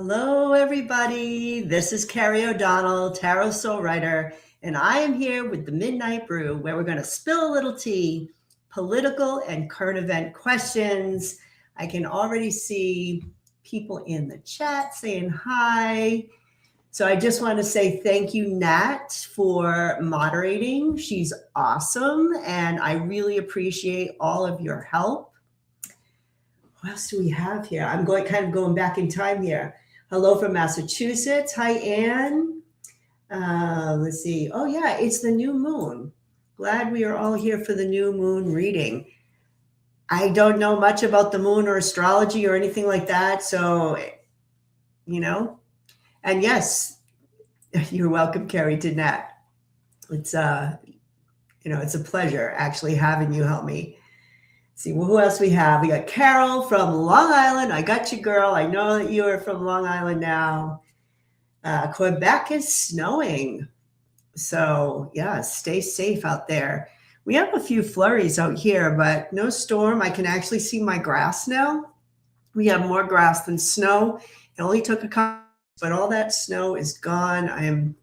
Hello, everybody. This is Carrie O'Donnell, Tarot Soul Writer, and I am here with the Midnight Brew, where we're going to spill a little tea, political and current event questions. I can already see people in the chat saying hi. So I just want to say thank you, Nat, for moderating. She's awesome, and I really appreciate all of your help. What else do we have here? I'm going back in time here. Hello from Massachusetts. Hi, Anne. Let's see. Oh, yeah, it's the new moon. Glad we are all here for the new moon reading. I don't know much about the moon or astrology or anything like that. So, and yes, you're welcome, Carrie, to Nat. It's, it's a pleasure actually having you help me. See, well, who else we have? We got Carol from Long Island. I got you, girl. I know that you are from Long Island now. Quebec is snowing. So, yeah, stay safe out there. We have a few flurries out here, but no storm. I can actually see my grass now. We have more grass than snow. It only took a couple, but all that snow is gone.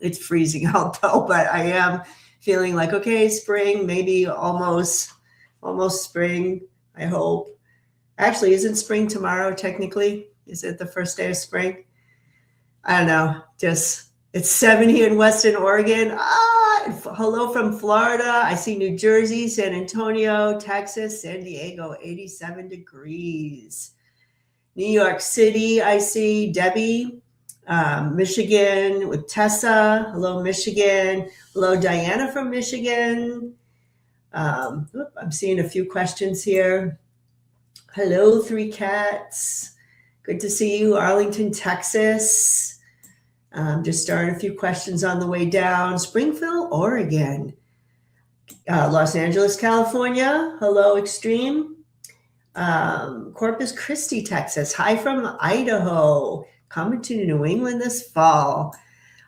It's freezing out, though, but I am feeling like, okay, spring, maybe almost spring, I hope. Actually, isn't spring tomorrow technically? Is it the first day of spring? I don't know. Just it's 70 in Western Oregon. Hello from Florida. I see New Jersey, San Antonio, Texas, San Diego, 87 degrees. New York City, I see Debbie. Michigan with Tessa. Hello, Michigan. Hello, Diana from Michigan. I'm seeing a few questions here. Hello, Three Cats. Good to see you, Arlington, Texas. Just starting a few questions on the way down. Springfield, Oregon. Los Angeles, California. Hello, Extreme. Corpus Christi, Texas. Hi from Idaho. Coming to New England this fall.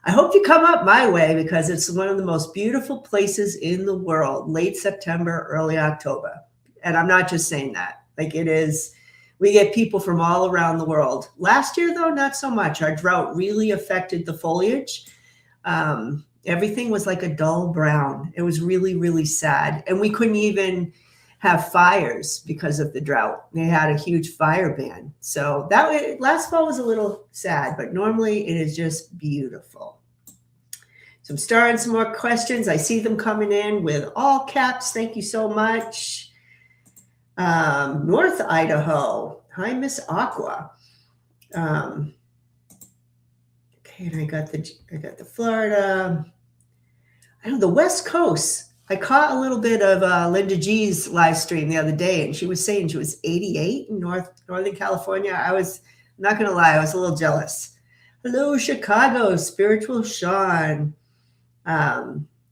I hope you come up my way because it's one of the most beautiful places in the world, late September, early October. And I'm not just saying that. Like it is, we get people from all around the world. Last year, though, not so much. Our drought really affected the foliage. Everything was like a dull brown. It was really, really sad. And we couldn't even have fires because of the drought. They had a huge fire ban. So that last fall was a little sad, but normally it is just beautiful. So I'm starting some more questions. I see them coming in with all caps. Thank you so much. North Idaho. Hi, Miss Aqua. Okay, and I got the Florida. I know the West Coast. I caught a little bit of Linda G's live stream the other day, and she was saying she was 88 in Northern California. I'm not going to lie, I was a little jealous. Hello, Chicago, Spiritual Sean.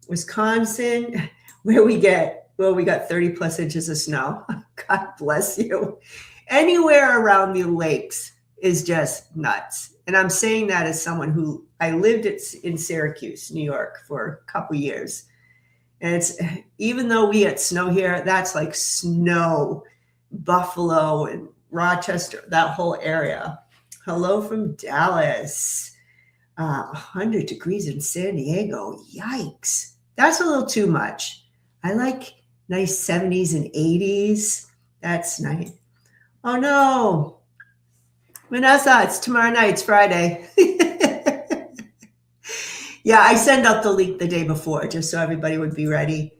Wisconsin, where we got 30 plus inches of snow. God bless you. Anywhere around the lakes is just nuts. And I'm saying that as someone who I lived in Syracuse, New York for a couple years. And even though we had snow here, that's like snow, Buffalo and Rochester, that whole area. Hello from Dallas. 100 degrees in San Diego. Yikes. That's a little too much. I like nice 70s and 80s. That's nice. Oh, no. Vanessa, it's tomorrow night. It's Friday. Yeah, I send out the link the day before just so everybody would be ready.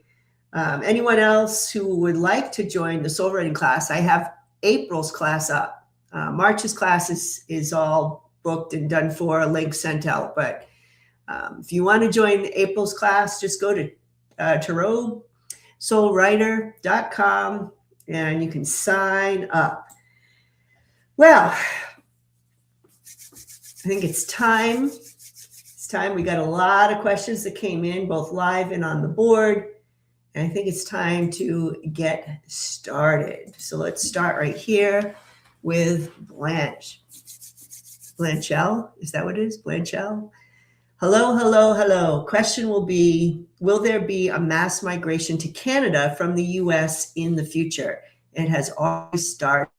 Anyone else who would like to join the soul writing class, I have April's class up. March's class is all booked and done for, a link sent out. But if you want to join April's class, just go to tarotsoulwriter.com and you can sign up. Well, I think it's time. We got a lot of questions that came in both live and on the board, and I think it's time to get started. So let's start right here with Blanche. Blanchelle, is that what it is? Blanchelle? Hello. Question will be, will there be a mass migration to Canada from the US in the future? It has already started.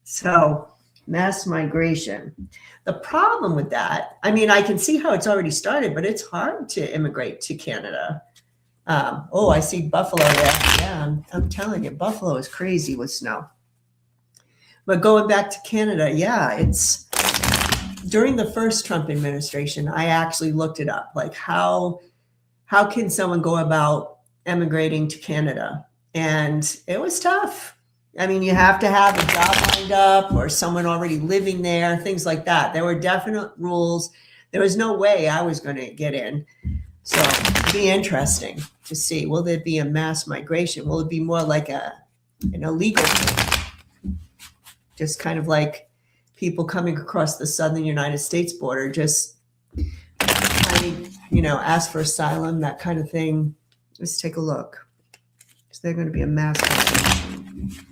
So mass migration. The problem with that, I mean, I can see how it's already started, but it's hard to immigrate to Canada. Oh, I see Buffalo there. Yeah, I'm telling you, Buffalo is crazy with snow. But going back to Canada, yeah, it's during the first Trump administration, I actually looked it up. Like how can someone go about emigrating to Canada? And it was tough. I mean, you have to have a job lined up or someone already living there, things like that. There were definite rules. There was no way I was going to get in. So it'd be interesting to see, will there be a mass migration? Will it be more like an illegal thing? Just kind of like people coming across the southern United States border, just ask for asylum, that kind of thing. Let's take a look. Is there going to be a mass migration?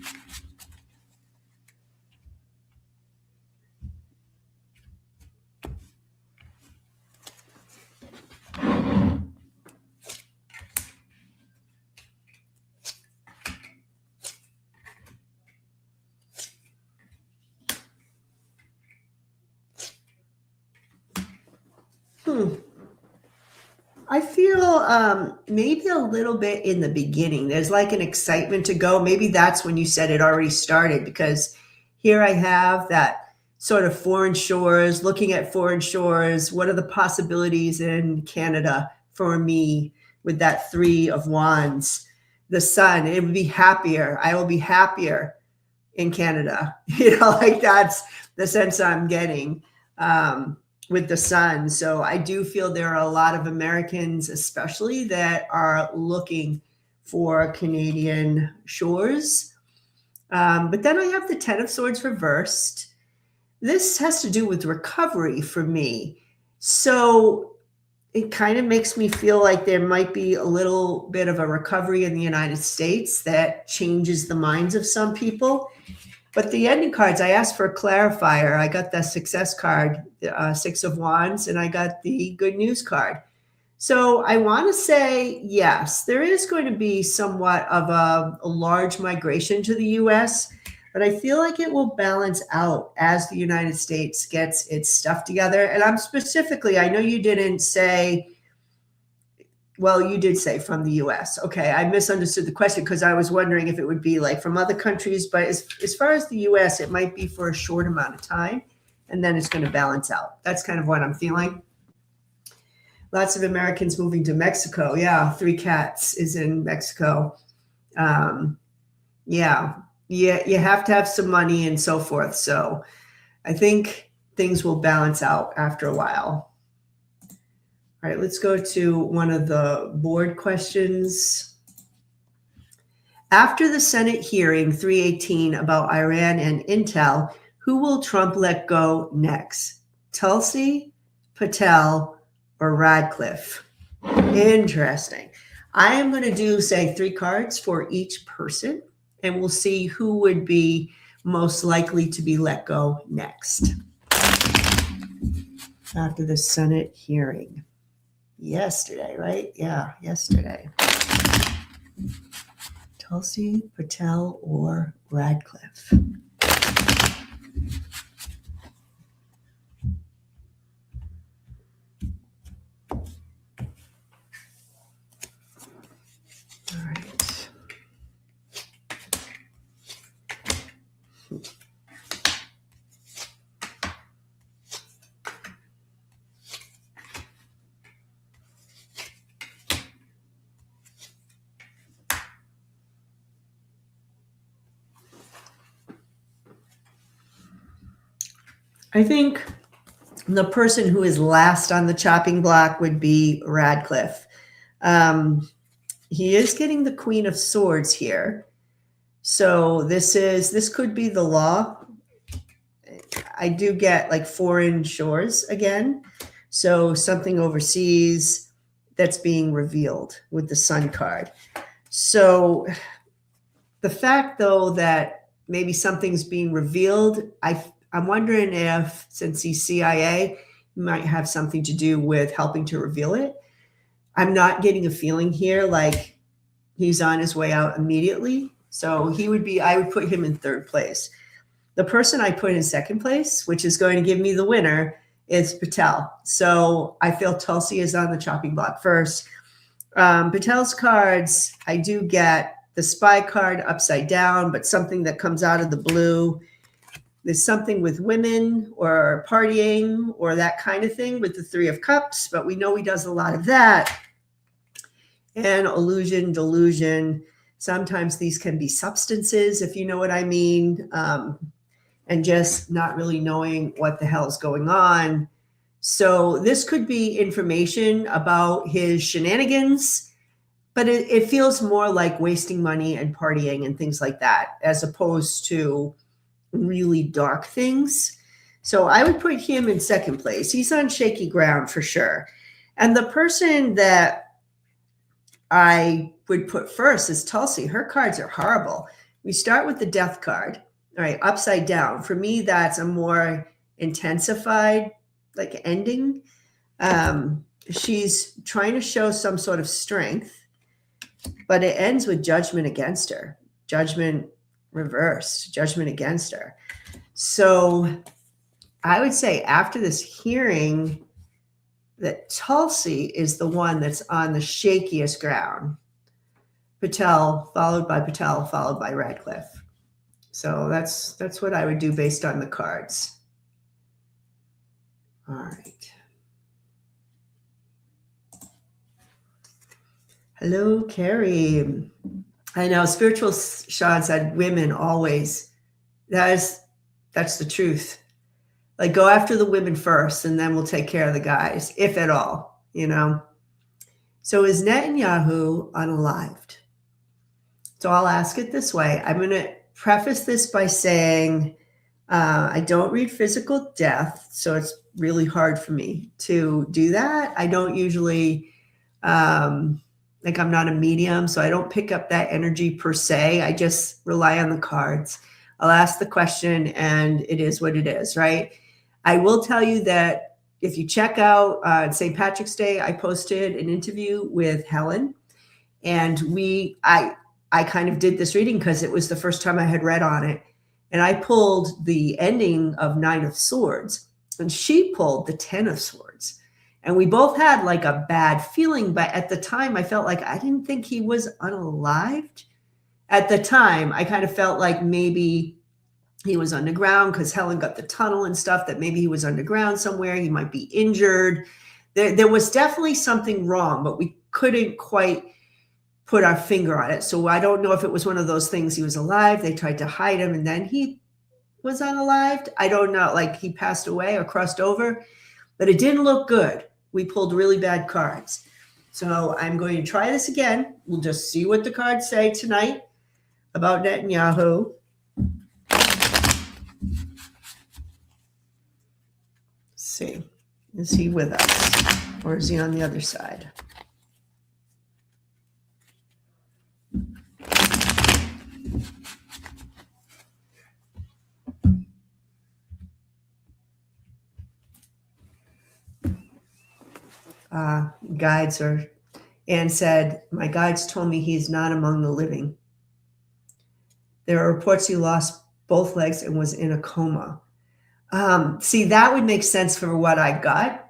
I feel maybe a little bit in the beginning. There's like an excitement to go. Maybe that's when you said it already started, because here I have that sort of foreign shores, looking at foreign shores. What are the possibilities in Canada for me with that 3 of Wands? The sun, it would be happier. I will be happier in Canada. Like that's the sense I'm getting. With the sun. So I do feel there are a lot of Americans, especially, that are looking for Canadian shores. But then I have the 10 of Swords reversed. This has to do with recovery for me. So it kind of makes me feel like there might be a little bit of a recovery in the United States that changes the minds of some people. But the ending cards, I asked for a clarifier. I got the success card, 6 of Wands, and I got the good news card. So I want to say, yes, there is going to be somewhat of a large migration to the U.S., but I feel like it will balance out as the United States gets its stuff together. And I'm specifically, I know you didn't say, well, you did say from the U.S. Okay, I misunderstood the question because I was wondering if it would be like from other countries. But as far as the U.S., it might be for a short amount of time, and then it's going to balance out. That's kind of what I'm feeling. Lots of Americans moving to Mexico. Yeah, 3 cats is in Mexico. Yeah, you have to have some money and so forth. So I think things will balance out after a while. All right, let's go to one of the board questions. After the Senate hearing 318 about Iran and Intel, who will Trump let go next? Tulsi, Patel, or Radcliffe? Interesting. I am going to say 3 cards for each person, and we'll see who would be most likely to be let go next. After the Senate hearing. Yesterday, right? Yeah, yesterday. Tulsi, Patel, or Radcliffe? All right. I think the person who is last on the chopping block would be Radcliffe. He is getting the Queen of Swords here. So this could be the law. I do get like foreign shores again. So something overseas that's being revealed with the Sun card. So the fact, though, that maybe something's being revealed, I'm wondering if, since he's CIA, he might have something to do with helping to reveal it. I'm not getting a feeling here like he's on his way out immediately. So I would put him in 3rd place. The person I put in second place, which is going to give me the winner, is Patel. So I feel Tulsi is on the chopping block first. Patel's cards, I do get the spy card upside down, but something that comes out of the blue. There's something with women or partying or that kind of thing with the Three of Cups, but we know he does a lot of that. And illusion, delusion. Sometimes these can be substances, if you know what I mean, and just not really knowing what the hell's going on. So this could be information about his shenanigans, but it feels more like wasting money and partying and things like that, as opposed to really dark things. So I would put him in second place. He's on shaky ground for sure. And the person that I would put first is Tulsi. Her cards are horrible. We start with the death card. All right, upside down. For me, that's a more intensified like ending. She's trying to show some sort of strength, but it ends with judgment against her. Judgment reversed, judgment against her. So I would say after this hearing that Tulsi is the one that's on the shakiest ground. Patel, followed by Radcliffe. So that's what I would do based on the cards. All right. Hello, Carrie. I know Spiritual Sean said women always. That's the truth. Like go after the women first and then we'll take care of the guys, if at all, you know. So is Netanyahu unalived? So I'll ask it this way. I'm going to preface this by saying I don't read physical death, so it's really hard for me to do that. I don't usually, like I'm not a medium, so I don't pick up that energy per se. I just rely on the cards. I'll ask the question and it is what it is, right? I will tell you that if you check out St. Patrick's Day, I posted an interview with Helen, and I kind of did this reading because it was the first time I had read on it. And I pulled the ending of Nine of Swords, and she pulled the 10 of Swords. And we both had like a bad feeling, but at the time I felt like I didn't think he was unalived. At the time, I kind of felt like maybe he was underground because Helen got the tunnel and stuff, that maybe he was underground somewhere. He might be injured. There was definitely something wrong, but we couldn't quite put our finger on it. So I don't know if it was one of those things he was alive, they tried to hide him, and then he was unalived. I don't know, like he passed away or crossed over, but it didn't look good. We pulled really bad cards. So I'm going to try this again. We'll just see what the cards say tonight about Netanyahu. Let's see, is he with us or is he on the other side? Guides are, Anne said, my guides told me he's not among the living. There are reports he lost both legs and was in a coma. See, that would make sense for what I got,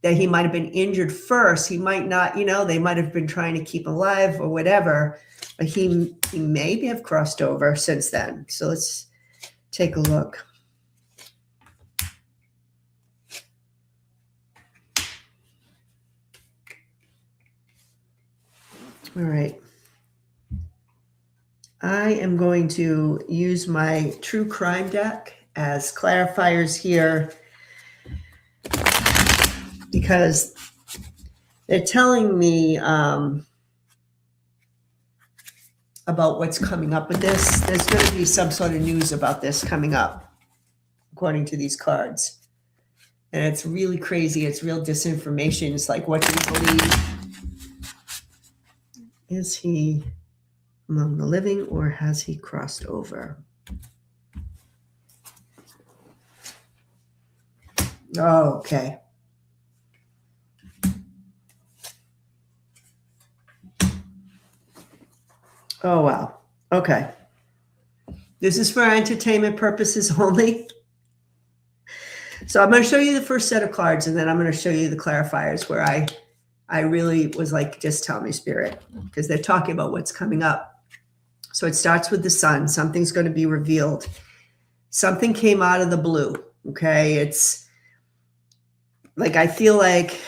that he might have been injured first. He might not, you know, they might have been trying to keep alive or whatever, but he may have crossed over since then. So let's take a look. All right. I am going to use my true crime deck as clarifiers here because they're telling me about what's coming up with this. There's going to be some sort of news about this coming up, according to these cards. And it's really crazy. It's real disinformation. It's like, what do you believe? Is he among the living or has he crossed over? Oh, okay. Oh, wow. Okay. This is for entertainment purposes only. So I'm going to show you the first set of cards, and then I'm going to show you the clarifiers where I really was like, just tell me, Spirit, because they're talking about what's coming up. So it starts with the sun. Something's going to be revealed. Something came out of the blue. Okay. It's like, I feel like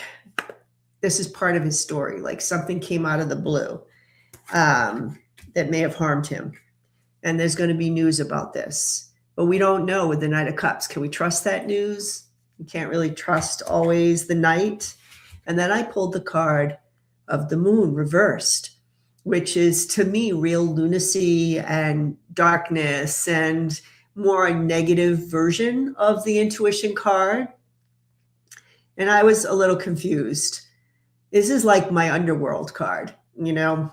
this is part of his story. Like something came out of the blue that may have harmed him. And there's going to be news about this. But we don't know with the Knight of Cups. Can we trust that news? You can't really trust always the Knight. And then I pulled the card of the Moon reversed, which is to me real lunacy and darkness and more a negative version of the intuition card. And I was a little confused. This is like my underworld card, you know?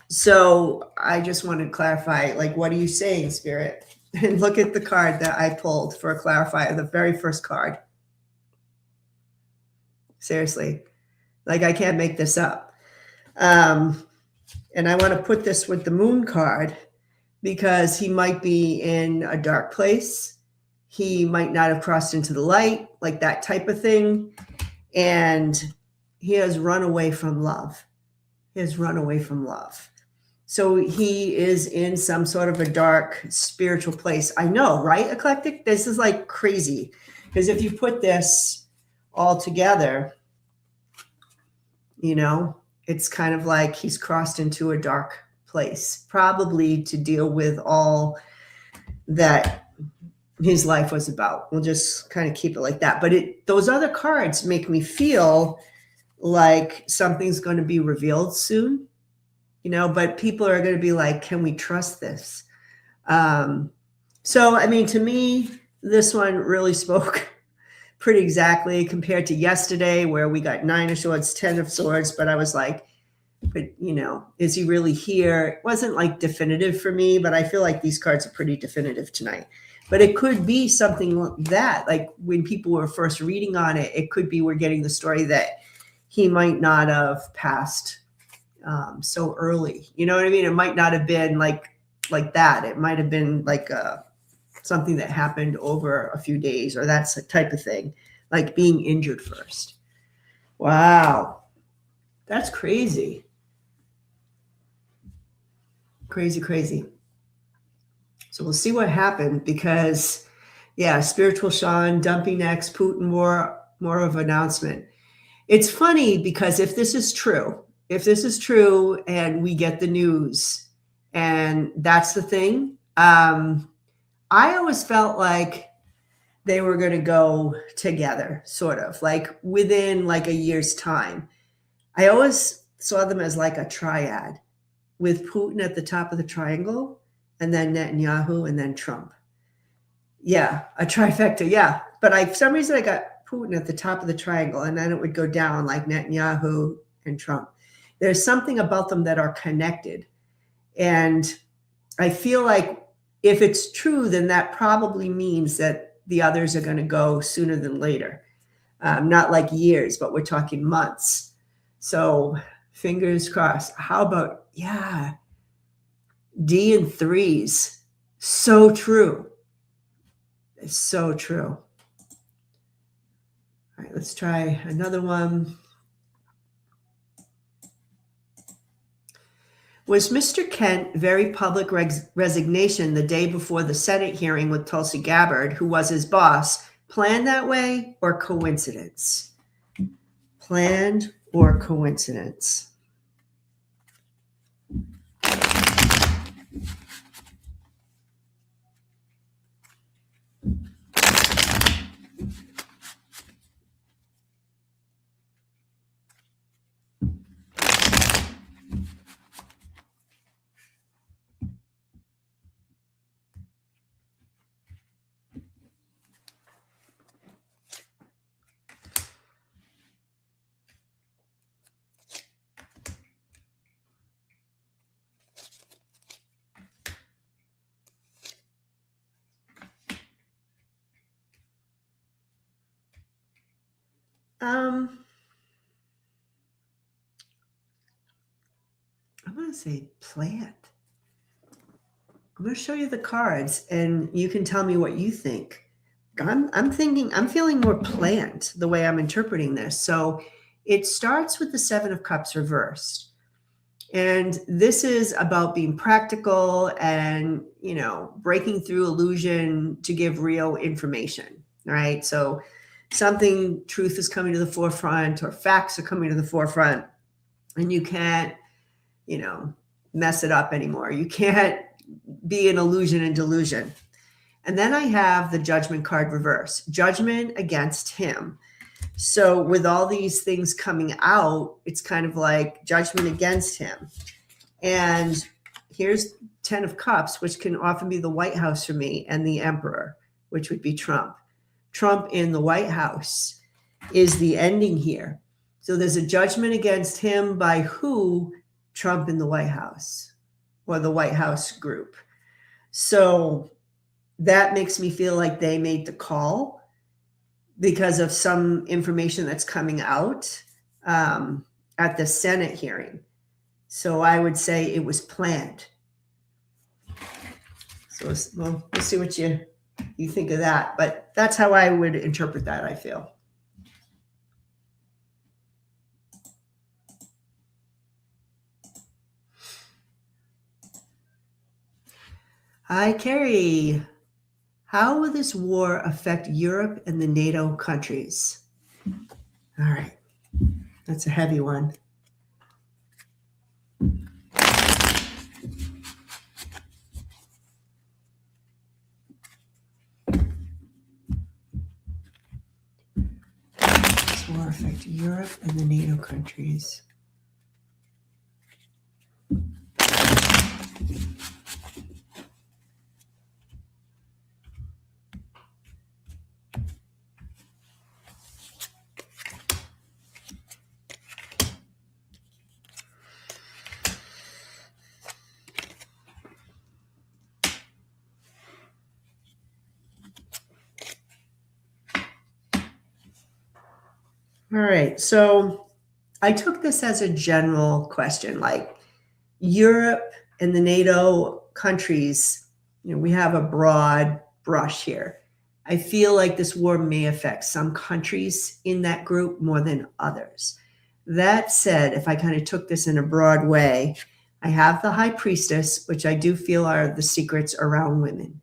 So I just wanted to clarify, like, what are you saying, Spirit? And look at the card that I pulled for a clarifier, the very first card. Seriously, like I can't make this up. And I want to put this with the Moon card because he might be in a dark place. He might not have crossed into the light, like that type of thing. And he has run away from love. He has run away from love. So he is in some sort of a dark spiritual place. I know, right, Eclectic? This is like crazy. Because if you put this all together, you know, it's kind of like he's crossed into a dark place, probably to deal with all that his life was about. We'll just kind of keep it like that. But those other cards make me feel like something's going to be revealed soon. You know, but people are going to be like, can we trust this? So, I mean, to me, this one really spoke pretty exactly compared to yesterday where we got 9 of Swords, 10 of Swords. But I was like, but, you know, is he really here? It wasn't like definitive for me, but I feel like these cards are pretty definitive tonight. But it could be something like that. Like when people were first reading on it, it could be we're getting the story that he might not have passed so early. You know what I mean? It might not have been like that. It might have been like something that happened over a few days, or that's the type of thing, like being injured first. Wow. That's crazy. Crazy, crazy. So we'll see what happened because, yeah, spiritual Sean, dumping X, Putin, more of an announcement. It's funny because if this is true and we get the news and that's the thing, I always felt like they were going to go together, sort of like within like a year's time. I always saw them as like a triad with Putin at the top of the triangle and then Netanyahu and then Trump. Yeah, a trifecta. Yeah. But for some reason I got Putin at the top of the triangle and then it would go down like Netanyahu and Trump. There's something about them that are connected. And I feel like if it's true, then that probably means that the others are going to go sooner than later. Not like years, but we're talking months. So fingers crossed. How about, yeah, D and threes. So true. It's so true. All right, let's try another one. Was Mr. Kent very public resignation the day before the Senate hearing with Tulsi Gabbard, who was his boss, planned that way or coincidence? Planned or coincidence? I'm going to say planned. I'm going to show you the cards and you can tell me what you think. I'm feeling more planned the way I'm interpreting this. So it starts with the Seven of Cups reversed. And this is about being practical and, breaking through illusion to give real information, right? So truth is coming to the forefront or facts are coming to the forefront and you can't, mess it up anymore. You can't be an illusion and delusion. And then I have the Judgment card reverse, judgment against him. So with all these things coming out, it's kind of like judgment against him. And here's 10 of Cups, which can often be the White House for me, and the Emperor, which would be Trump. Trump in the White House is the ending here. So there's a judgment against him by who? Trump in the White House or the White House group. So that makes me feel like they made the call because of some information that's coming out at the Senate hearing. So I would say it was planned. So we'll see what you think of that. But that's how I would interpret that, I feel. Hi, Carrie. How will this war affect Europe and the NATO countries? All right. That's a heavy one. This war affect Europe and the NATO countries. All right, so I took this as a general question, like Europe and the NATO countries, we have a broad brush here. I feel like this war may affect some countries in that group more than others. That said, if I kind of took this in a broad way, I have the High Priestess, which I do feel are the secrets around women.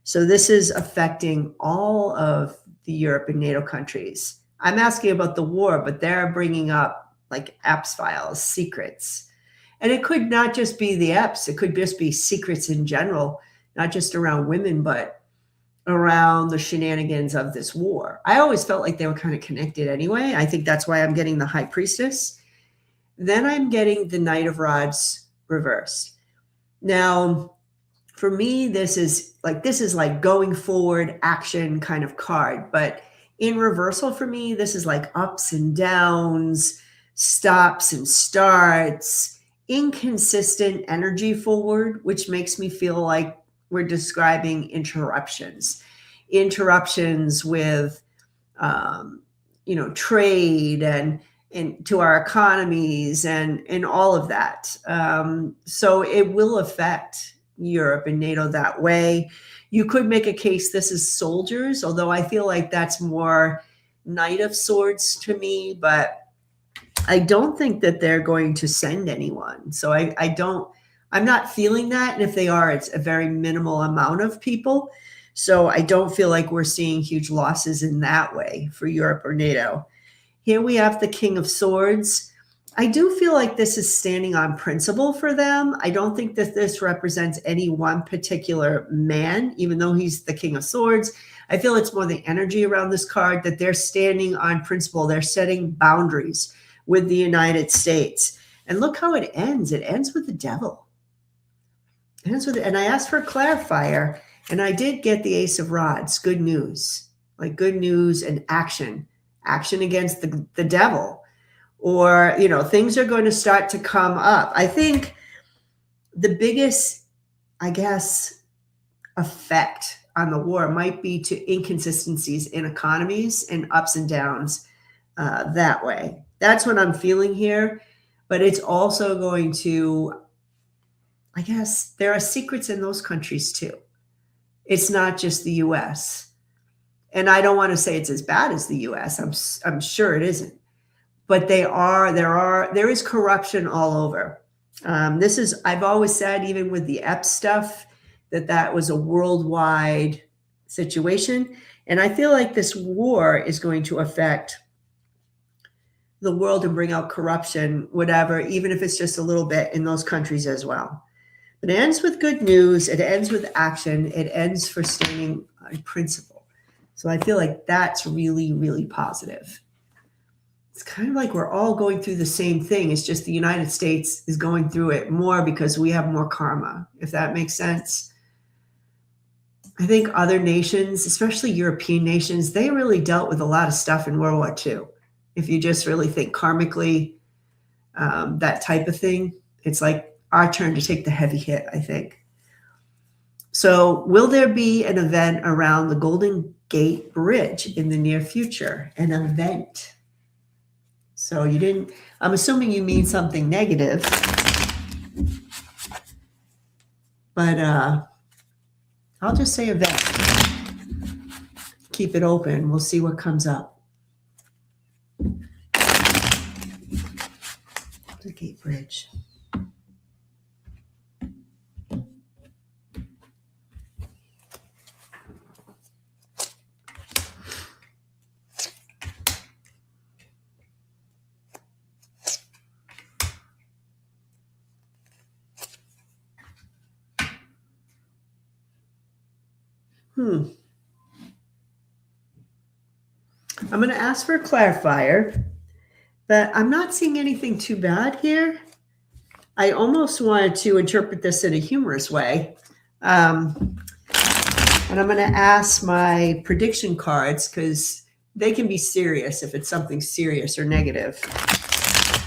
So this is affecting all of the Europe and NATO countries. I'm asking about the war, but they're bringing up like Epps files, secrets. And it could not just be the Epps. It could just be secrets in general, not just around women, but around the shenanigans of this war. I always felt like they were kind of connected anyway. I think that's why I'm getting the High Priestess. Then I'm getting the Knight of Rods reversed. Now, for me, this is like going forward action kind of card, but in reversal for me, this is like ups and downs, stops and starts, inconsistent energy forward, which makes me feel like we're describing interruptions with, trade and to our economies and all of that. So it will affect Europe and NATO that way. You could make a case this is soldiers, although I feel like that's more Knight of Swords to me, but I don't think that they're going to send anyone. So I'm not feeling that. And if they are, it's a very minimal amount of people. So I don't feel like we're seeing huge losses in that way for Europe or NATO. Here we have the King of Swords. I do feel like this is standing on principle for them. I don't think that this represents any one particular man, even though he's the King of Swords. I feel it's more the energy around this card that they're standing on principle. They're setting boundaries with the United States. And look how it ends. It ends with the Devil. It ends with, and I asked for a clarifier, and I did get the Ace of Rods. Good news, like good news and action against the devil. Or, things are going to start to come up. I think the biggest, effect on the war might be to inconsistencies in economies and ups and downs that way. That's what I'm feeling here. But it's also going to I guess there are secrets in those countries too. It's not just the US. And I don't want to say it's as bad as the US. I'm sure it isn't. But there is corruption all over. I've always said, even with the Epstein stuff, that was a worldwide situation. And I feel like this war is going to affect the world and bring out corruption, whatever, even if it's just a little bit in those countries as well. But it ends with good news. It ends with action. It ends for standing on principle. So I feel like that's really, really positive. It's kind of like we're all going through the same thing. It's just the United States is going through it more because we have more karma, if that makes sense. I think other nations, especially European nations, they really dealt with a lot of stuff in World War II. If you just really think karmically, that type of thing, it's like our turn to take the heavy hit, I think. So will there be an event around the Golden Gate Bridge in the near future? An event. So I'm assuming you mean something negative, but I'll just say event. Keep it open. We'll see what comes up. The Gate Bridge. I'm going to ask for a clarifier, but I'm not seeing anything too bad here. I almost wanted to interpret this in a humorous way. And I'm going to ask my prediction cards because they can be serious if it's something serious or negative,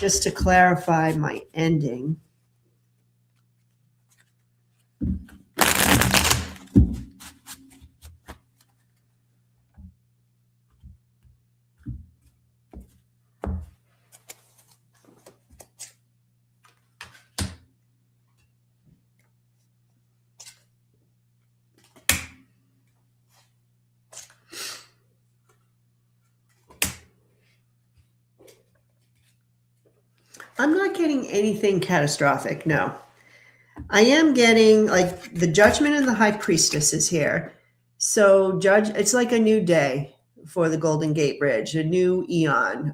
just to clarify my ending. I'm not getting anything catastrophic, no. I am getting like the Judgment and the High Priestess is here. So it's like a new day for the Golden Gate Bridge, a new eon,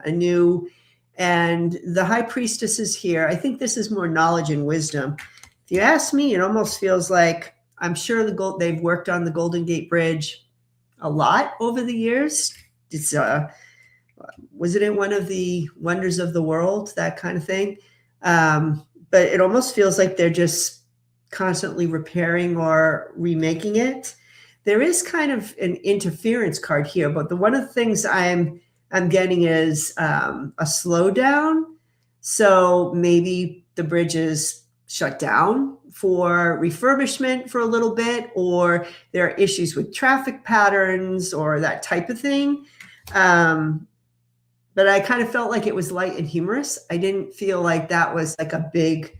and the High Priestess is here. I think this is more knowledge and wisdom. If you ask me, it almost feels like I'm sure they've worked on the Golden Gate Bridge a lot over the years. It's was it in one of the wonders of the world, that kind of thing? But it almost feels like they're just constantly repairing or remaking it. There is kind of an interference card here, but one of the things I'm getting is a slowdown. So maybe the bridge is shut down for refurbishment for a little bit, or there are issues with traffic patterns or that type of thing. But I kind of felt like it was light and humorous. I didn't feel like that was like a big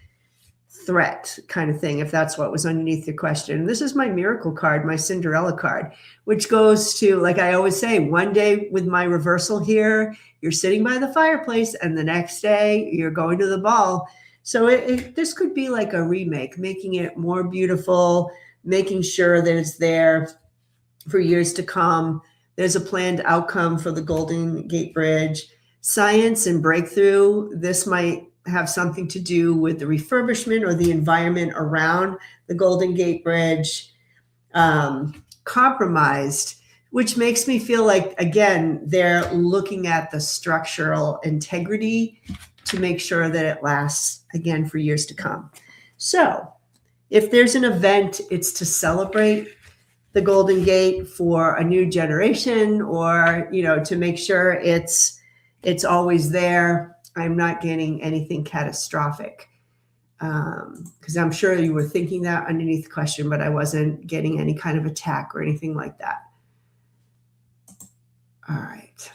threat kind of thing, if that's what was underneath your question. And this is my miracle card, my Cinderella card, which goes to, like I always say, one day with my reversal here, you're sitting by the fireplace, and the next day you're going to the ball. So this could be like a remake, making it more beautiful, making sure that it's there for years to come. There's a planned outcome for the Golden Gate Bridge. Science and breakthrough. This might have something to do with the refurbishment or the environment around the Golden Gate Bridge. Compromised, which makes me feel like, again, they're looking at the structural integrity to make sure that it lasts, again, for years to come. So if there's an event, it's to celebrate the Golden Gate for a new generation, or, to make sure it's always there. I'm not getting anything catastrophic, because I'm sure you were thinking that underneath the question, but I wasn't getting any kind of attack or anything like that. All right.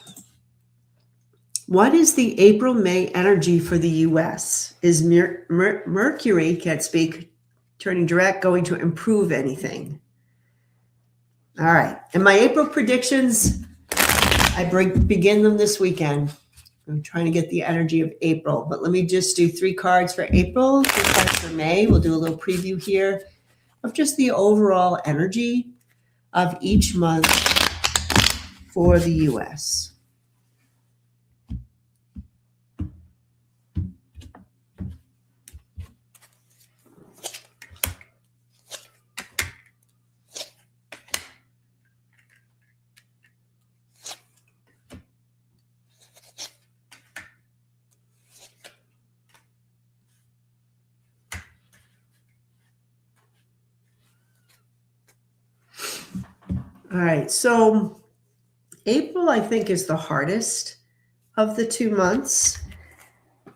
What is the April-May energy for the U.S.? Is Mercury, can't speak, turning direct, going to improve anything. All right. And my April predictions, I begin them this weekend. I'm trying to get the energy of April, but let me just do 3 cards for April, 3 cards for May. We'll do a little preview here of just the overall energy of each month for the U.S. All right, so April, I think, is the hardest of the 2 months.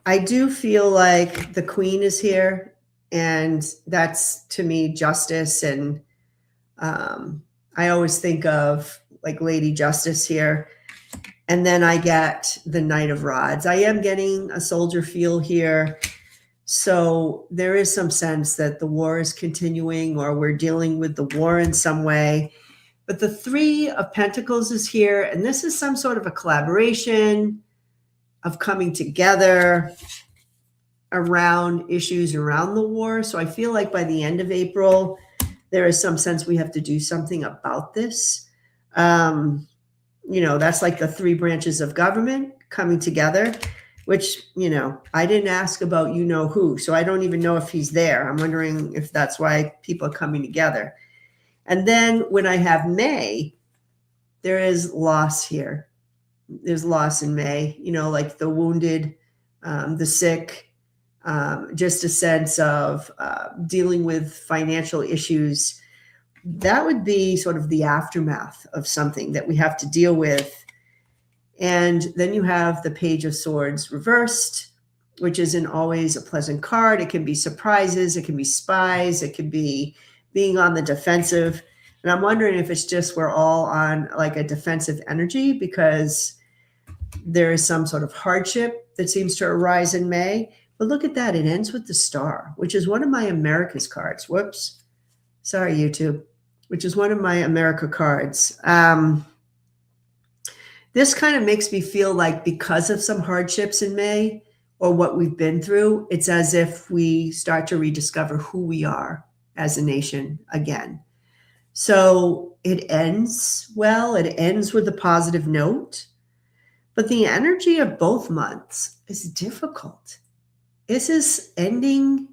I do feel like the Queen is here, and that's, to me, justice. And I always think of like Lady Justice here. And then I get the Knight of Rods. I am getting a soldier feel here. So there is some sense that the war is continuing, or we're dealing with the war in some way. But the 3 of Pentacles is here, and this is some sort of a collaboration of coming together around issues around the war. So I feel like by the end of April, there is some sense we have to do something about this. That's like the 3 branches of government coming together, which, I didn't ask about who, so I don't even know if he's there. I'm wondering if that's why people are coming together. And then when I have May, there is loss here. There's loss in May, like the wounded, the sick, just a sense of dealing with financial issues. That would be sort of the aftermath of something that we have to deal with. And then you have the Page of Swords reversed, which isn't always a pleasant card. It can be surprises. It can be spies. It can be being on the defensive. And I'm wondering if it's just we're all on like a defensive energy because there is some sort of hardship that seems to arise in May. But look at that. It ends with the Star, which is one of my America's cards. Whoops. Sorry, YouTube. Which is one of my America cards. This kind of makes me feel like because of some hardships in May or what we've been through, it's as if we start to rediscover who we are as a nation again. So it ends well. It ends with a positive note. But the energy of both months is difficult. This is ending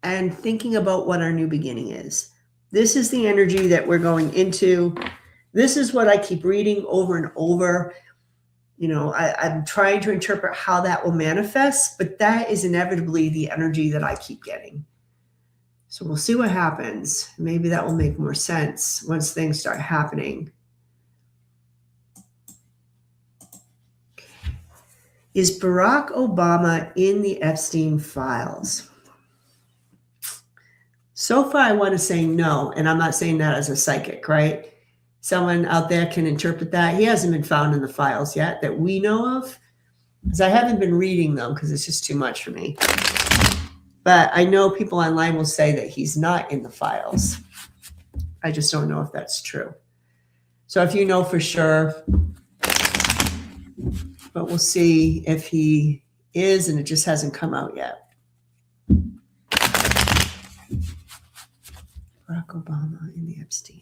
and thinking about what our new beginning is. This is the energy that we're going into. This is what I keep reading over and over. I'm trying to interpret how that will manifest, but that is inevitably the energy that I keep getting. So we'll see what happens. Maybe that will make more sense once things start happening. Is Barack Obama in the Epstein files? So far, I want to say no, and I'm not saying that as a psychic, right? Someone out there can interpret that. He hasn't been found in the files yet that we know of, because I haven't been reading them because it's just too much for me. But I know people online will say that he's not in the files. I just don't know if that's true. So if you know for sure, but we'll see if he is, and it just hasn't come out yet. Barack Obama in the Epstein.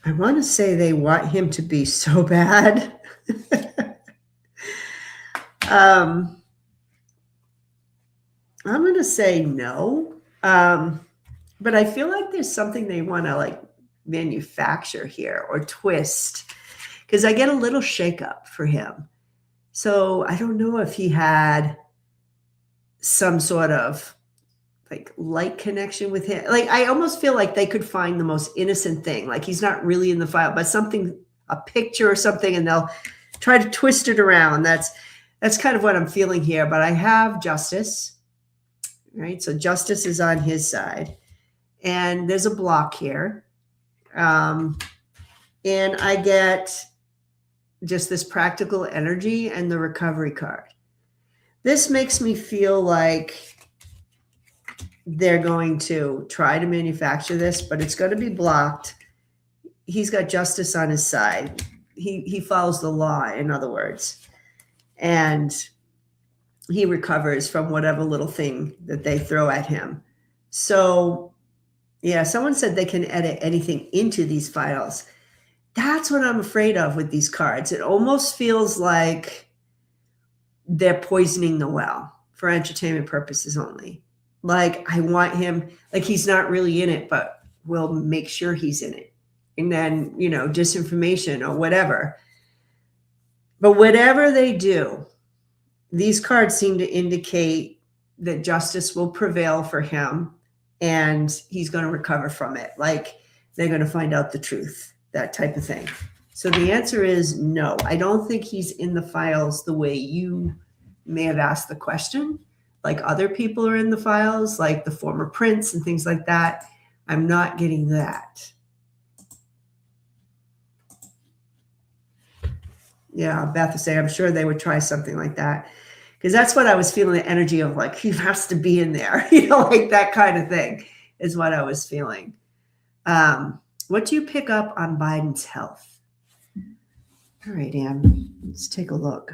I want to say they want him to be so bad. I'm going to say no. But I feel like there's something they want to like manufacture here or twist, because I get a little shakeup for him. So I don't know if he had some sort of like light connection with him. Like I almost feel like they could find the most innocent thing. Like he's not really in the file, but something, a picture or something, and they'll try to twist it around. that's kind of what I'm feeling here. But I have justice, right? So justice is on his side. And there's a block here. And I get just this practical energy and the recovery card. This makes me feel like they're going to try to manufacture this, but it's going to be blocked. He's got justice on his side. He follows the law, in other words. And he recovers from whatever little thing that they throw at him. So, yeah, someone said they can edit anything into these files. That's what I'm afraid of with these cards. It almost feels like they're poisoning the well for entertainment purposes only. Like, I want him, like, he's not really in it, but we'll make sure he's in it. And then, you know, disinformation or whatever. But whatever they do, these cards seem to indicate that justice will prevail for him and he's going to recover from it. Like, they're going to find out the truth. That type of thing. So the answer is no. I don't think he's in the files the way you may have asked the question. Like other people are in the files, like the former prince and things like that. I'm not getting that. Yeah, Beth is saying, I'm sure they would try something like that. Because that's what I was feeling, the energy of like, he has to be in there. You know, like that kind of thing is what I was feeling. What do you pick up on Biden's health? All right, Ann, let's take a look.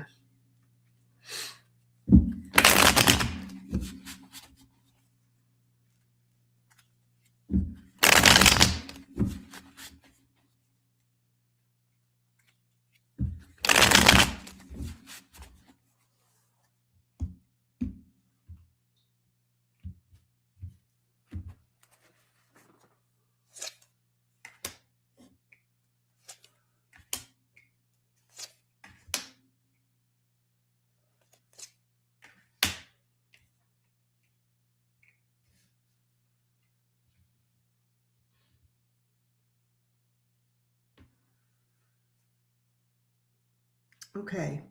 Okay.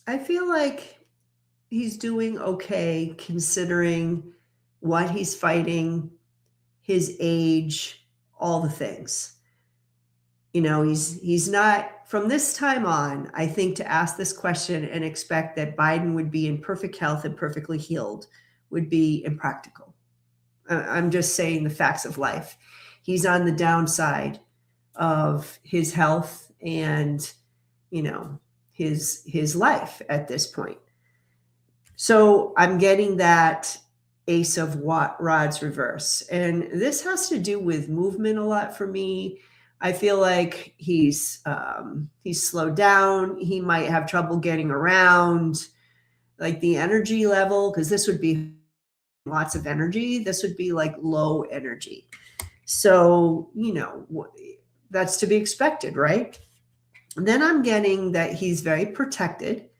I feel like he's doing okay considering what he's fighting, his age, all the things. You know, he's not, from this time on, I think to ask this question and expect that Biden would be in perfect health and perfectly healed would be impractical. I'm just saying the facts of life. He's on the downside of his health and, you know, his life at this point. So I'm getting that Ace of Rods reverse. And this has to do with movement a lot for me. I feel like he's slowed down. He might have trouble getting around, like the energy level, because this would be lots of energy. This would be like low energy. So, you know, that's to be expected, right? And then I'm getting that he's very protected.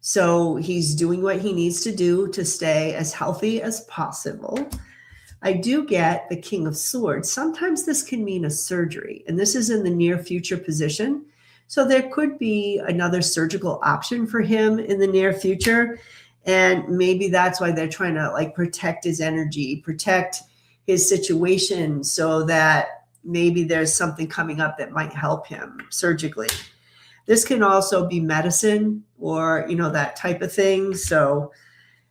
So he's doing what he needs to do to stay as healthy as possible. I do get the King of Swords. Sometimes this can mean a surgery, and this is in the near future position. So there could be another surgical option for him in the near future. And maybe that's why they're trying to like protect his energy, protect his situation so that maybe there's something coming up that might help him surgically. This can also be medicine or, you know, that type of thing. So,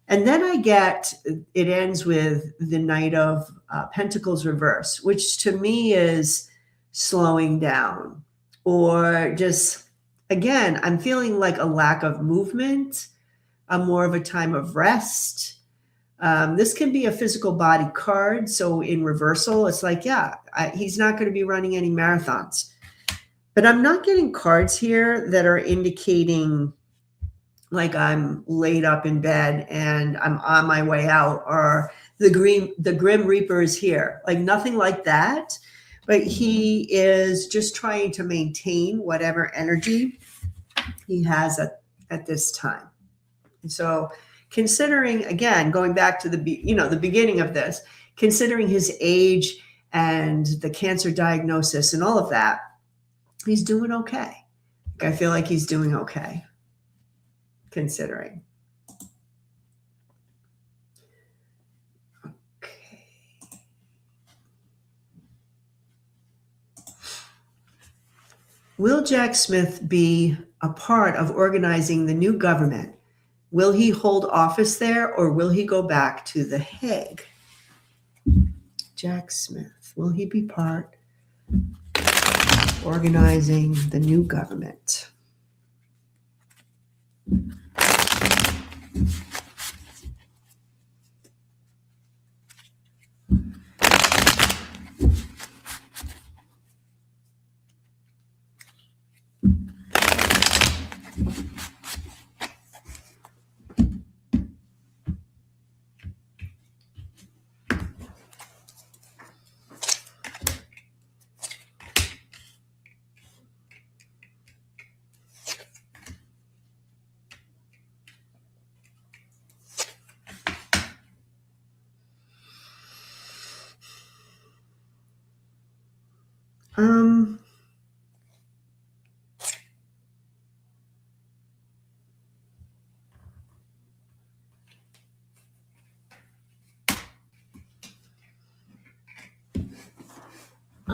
and then I get, it ends with the Knight of Pentacles reverse, which to me is slowing down or just, again, I'm feeling like a lack of movement, more of a time of rest. This can be a physical body card. So in reversal, it's like, yeah, he's not going to be running any marathons. But I'm not getting cards here that are indicating like I'm laid up in bed and I'm on my way out, or the Grim Reaper is here. Like nothing like that. But he is just trying to maintain whatever energy he has at this time. And so considering, again, going back to the beginning of this, considering his age and the cancer diagnosis and all of that, he's doing okay. I feel like he's doing okay, considering. Okay. Will Jack Smith be a part of organizing the new government? Will he hold office there, or will he go back to The Hague? Jack Smith, will he be part of organizing the new government?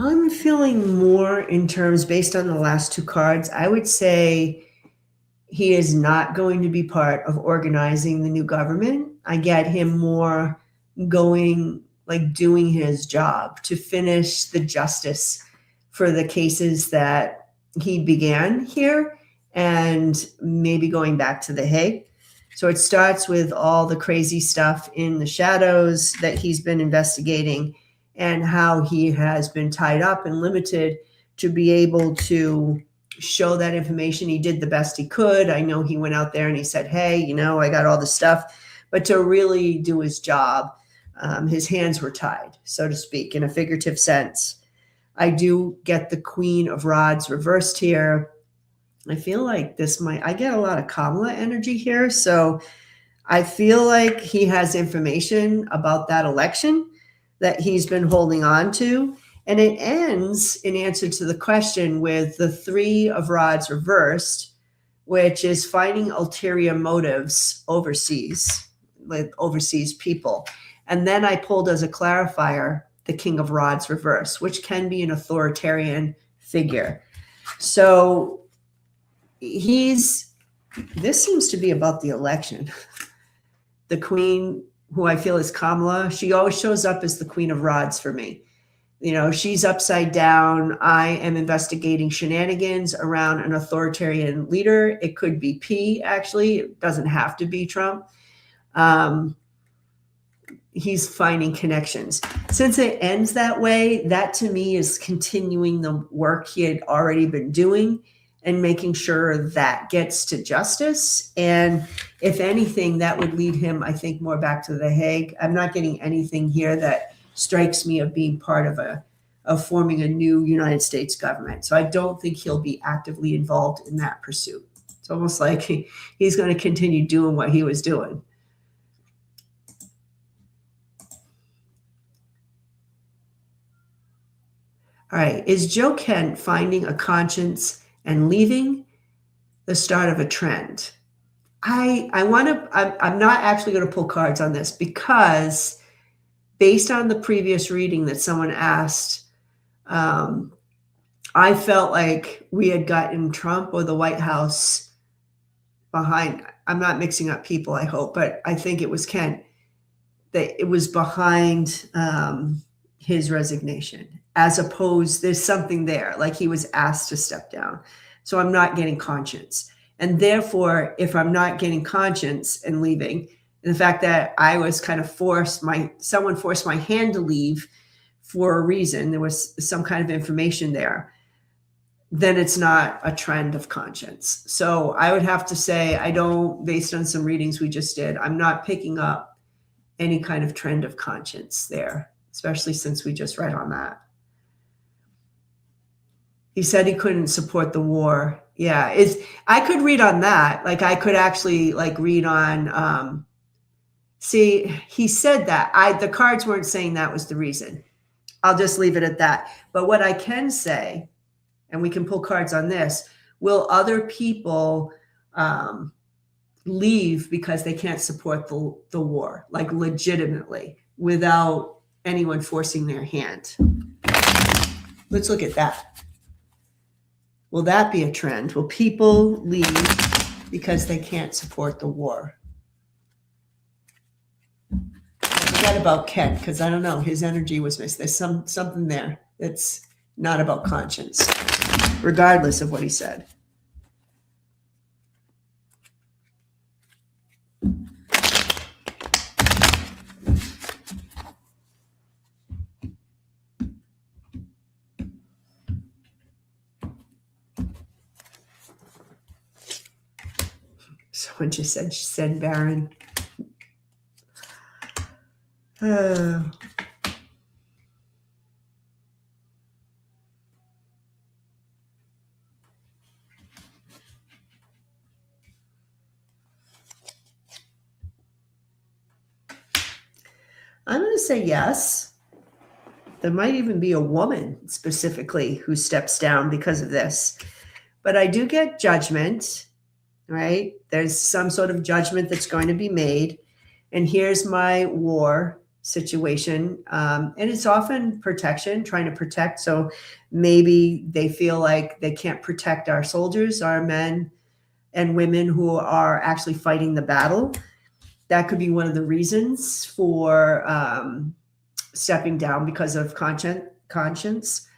I'm feeling more in terms based on the last two cards. I would say he is not going to be part of organizing the new government. I get him more going, like doing his job to finish the justice for the cases that he began here and maybe going back to The Hague. So it starts with all the crazy stuff in the shadows that he's been investigating and how he has been tied up and limited to be able to show that information. He did the best he could. I know he went out there and he said, hey, I got all this stuff. But to really do his job, his hands were tied, so to speak, in a figurative sense. I do get the Queen of Rods reversed here. I feel like I get a lot of Kamala energy here. So I feel like he has information about that election that he's been holding on to. And it ends in answer to the question with the Three of Rods reversed, which is finding ulterior motives overseas, with overseas people. And then I pulled as a clarifier the King of Rods reverse, which can be an authoritarian figure. So this seems to be about the election. The Queen, who I feel is Kamala, she always shows up as the Queen of Rods for me. She's upside down. I am investigating shenanigans around an authoritarian leader. It could be P, actually. It doesn't have to be Trump. He's finding connections. Since it ends that way, that to me is continuing the work he had already been doing and making sure that gets to justice. And if anything, that would lead him, I think, more back to The Hague. I'm not getting anything here that strikes me of being part of forming a new United States government. So I don't think he'll be actively involved in that pursuit. It's almost like he's going to continue doing what he was doing. All right. Is Joe Kent finding a conscience and leaving the start of a trend? I'm not actually going to pull cards on this because based on the previous reading that someone asked, I felt like we had gotten Trump or the White House behind. I'm not mixing up people, I hope, but I think it was Kent that it was behind his resignation, as opposed there's something there, like he was asked to step down. So I'm not getting conscience. And therefore, if I'm not getting conscience and leaving, and the fact that I was kind of someone forced my hand to leave for a reason, there was some kind of information there, then it's not a trend of conscience. So I would have to say, based on some readings we just did, I'm not picking up any kind of trend of conscience there, especially since we just read on that. He said he couldn't support the war. Yeah, I could read on that. Like I could actually read on, See, he said that. The cards weren't saying that was the reason. I'll just leave it at that. But what I can say, and we can pull cards on this, will other people leave because they can't support the war, like legitimately, without anyone forcing their hand? Let's look at that. Will that be a trend? Will people leave because they can't support the war? Forget about Ken, because I don't know, his energy was missed. There's something there that's not about conscience, regardless of what he said. Someone just said, send Baron. I'm going to say yes. There might even be a woman specifically who steps down because of this. But I do get judgment, right? There's some sort of judgment that's going to be made. And here's my war situation. And it's often protection, trying to protect. So maybe they feel like they can't protect our soldiers, our men and women who are actually fighting the battle. That could be one of the reasons for stepping down because of conscience.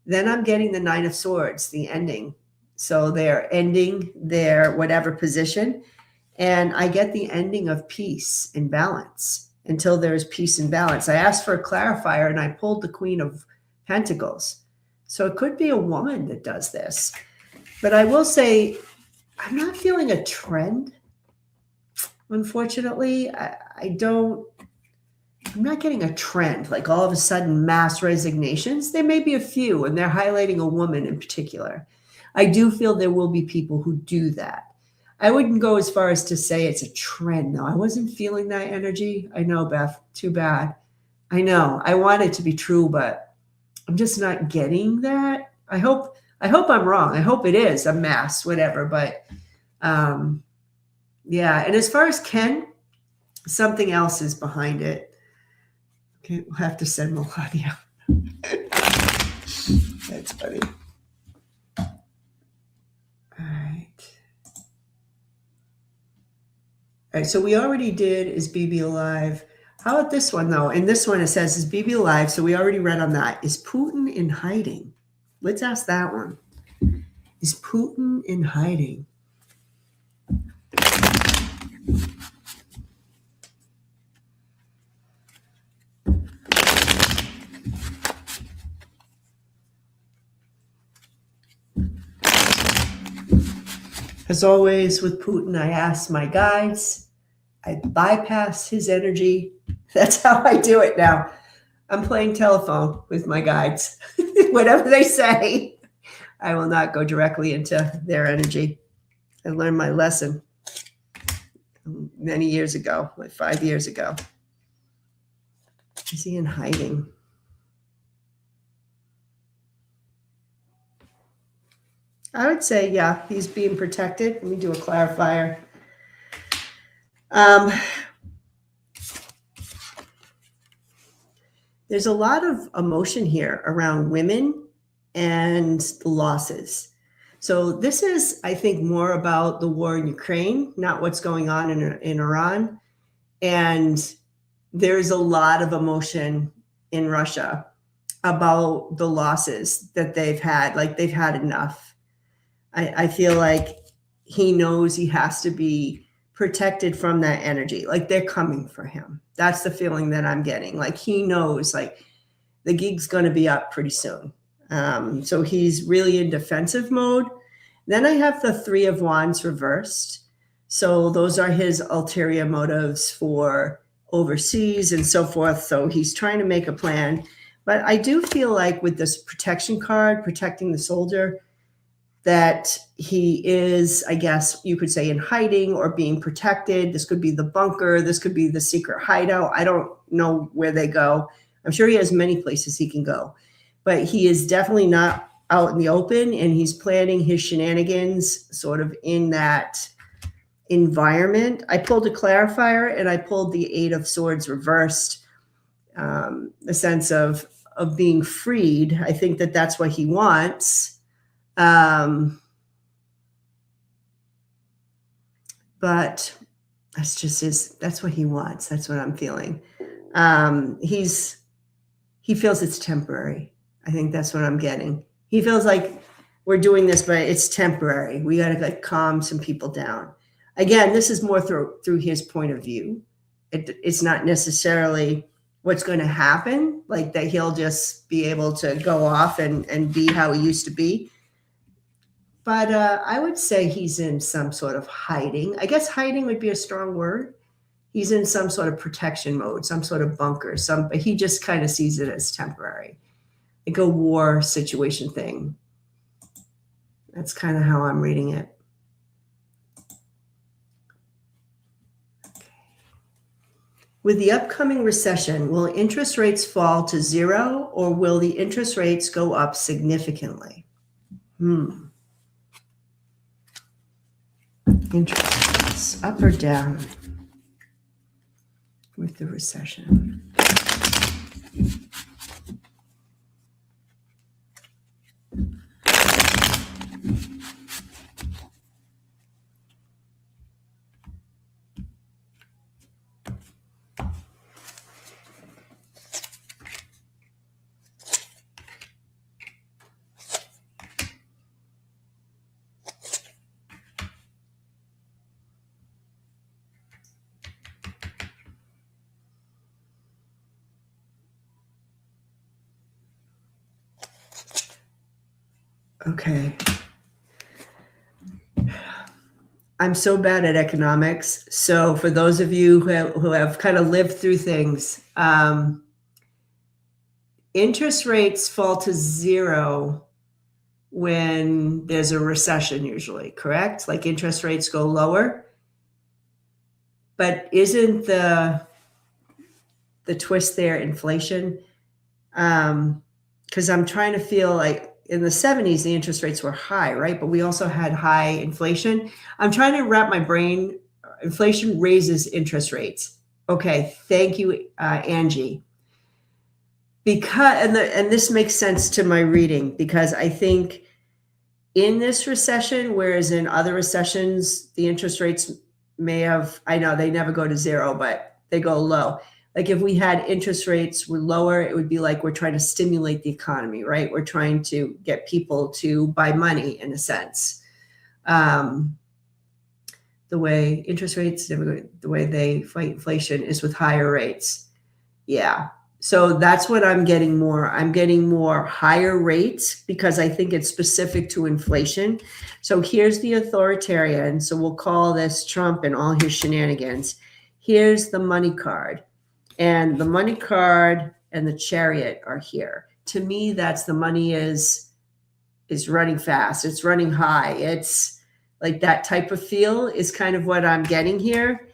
Then I'm getting the Nine of Swords, the ending. So they're ending their whatever position. And I get the ending of peace and balance until there's peace and balance. I asked for a clarifier and I pulled the Queen of Pentacles. So it could be a woman that does this. But I will say, I'm not feeling a trend. Unfortunately, I'm not getting a trend, like all of a sudden mass resignations. There may be a few, and they're highlighting a woman in particular. I do feel there will be people who do that. I wouldn't go as far as to say it's a trend, though. I wasn't feeling that energy. I know, Beth, too bad. I know. I want it to be true, but I'm just not getting that. I hope I'm wrong. I hope it is a mass, whatever. But yeah. And as far as Ken, something else is behind it. Okay, we'll have to send Melania. That's funny. All right. All right, so we already did Is BB Alive? How about this one, though? In this one, it says, Is BB alive? So we already read on that. Is Putin in hiding? Let's ask that one. Is Putin in hiding? As always with Putin, I ask my guides. I bypass his energy. That's how I do it now. I'm playing telephone with my guides. Whatever they say, I will not go directly into their energy. I learned my lesson many years ago, like 5 years ago. Is he in hiding? I would say, yeah, he's being protected. Let me do a clarifier. There's a lot of emotion here around women and the losses. So this is, I think, more about the war in Ukraine, not what's going on in Iran. And there's a lot of emotion in Russia about the losses that they've had. Like, they've had enough. I feel like he knows he has to be protected from that energy. Like, they're coming for him. That's the feeling that I'm getting. Like, he knows, like, the gig's going to be up pretty soon. So he's really in defensive mode. Then I have the Three of Wands reversed. So those are his ulterior motives for overseas and so forth. So he's trying to make a plan. But I do feel like with this protection card, protecting the soldier, that he is, I guess you could say, in hiding or being protected. This could be the bunker. This could be the secret hideout. I don't know where they go. I'm sure he has many places he can go, but he is definitely not out in the open, and he's planning his shenanigans sort of in that environment. I pulled a clarifier and I pulled the Eight of Swords reversed, the sense of being freed. I think that that's what he wants. But that's what he wants. That's what I'm feeling. He feels it's temporary. I think that's what I'm getting. He feels like we're doing this, but it's temporary. We got to calm some people down. Again, this is more through his point of view. It's not necessarily what's going to happen, like that he'll just be able to go off and be how he used to be. But I would say he's in some sort of hiding. I guess hiding would be a strong word. He's in some sort of protection mode, some sort of bunker, but he just kind of sees it as temporary, like a war situation thing. That's kind of how I'm reading it. Okay. With the upcoming recession, will interest rates fall to zero, or will the interest rates go up significantly? Interest rates up or down with the recession? Okay. I'm so bad at economics. So for those of you who have kind of lived through things, interest rates fall to zero when there's a recession, usually, correct? Like interest rates go lower. But isn't the twist there inflation? Because I'm trying to feel like in the 70s, the interest rates were high, right? But we also had high inflation. I'm trying to wrap my brain. Inflation raises interest rates. Okay, thank you, Angie. And this makes sense to my reading, because I think in this recession, whereas in other recessions, the interest rates may have, I know they never go to zero, but they go low. Like if we had interest rates were lower, it would be like we're trying to stimulate the economy, right? We're trying to get people to buy money in a sense. The way interest rates, the way they fight inflation is with higher rates. Yeah. So that's what I'm getting more. I'm getting more higher rates because I think it's specific to inflation. So here's the authoritarian. So we'll call this Trump and all his shenanigans. Here's the money card. And the money card and the chariot are here. To me, that's the money is running fast. It's running high. It's like that type of feel is kind of what I'm getting here.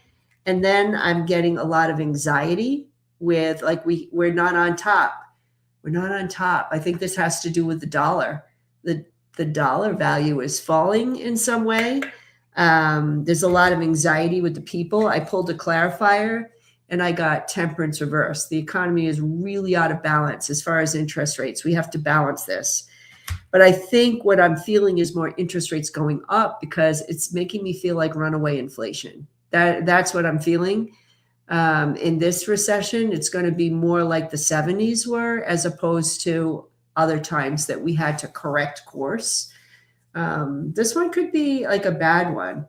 And then I'm getting a lot of anxiety with like we're not on top. We're not on top. I think this has to do with the dollar. The dollar value is falling in some way. There's a lot of anxiety with the people. I pulled a clarifier and I got temperance reverse. The economy is really out of balance as far as interest rates. We have to balance this. But I think what I'm feeling is more interest rates going up because it's making me feel like runaway inflation. That's what I'm feeling. In this recession, it's going to be more like the 70s were as opposed to other times that we had to correct course. This one could be like a bad one.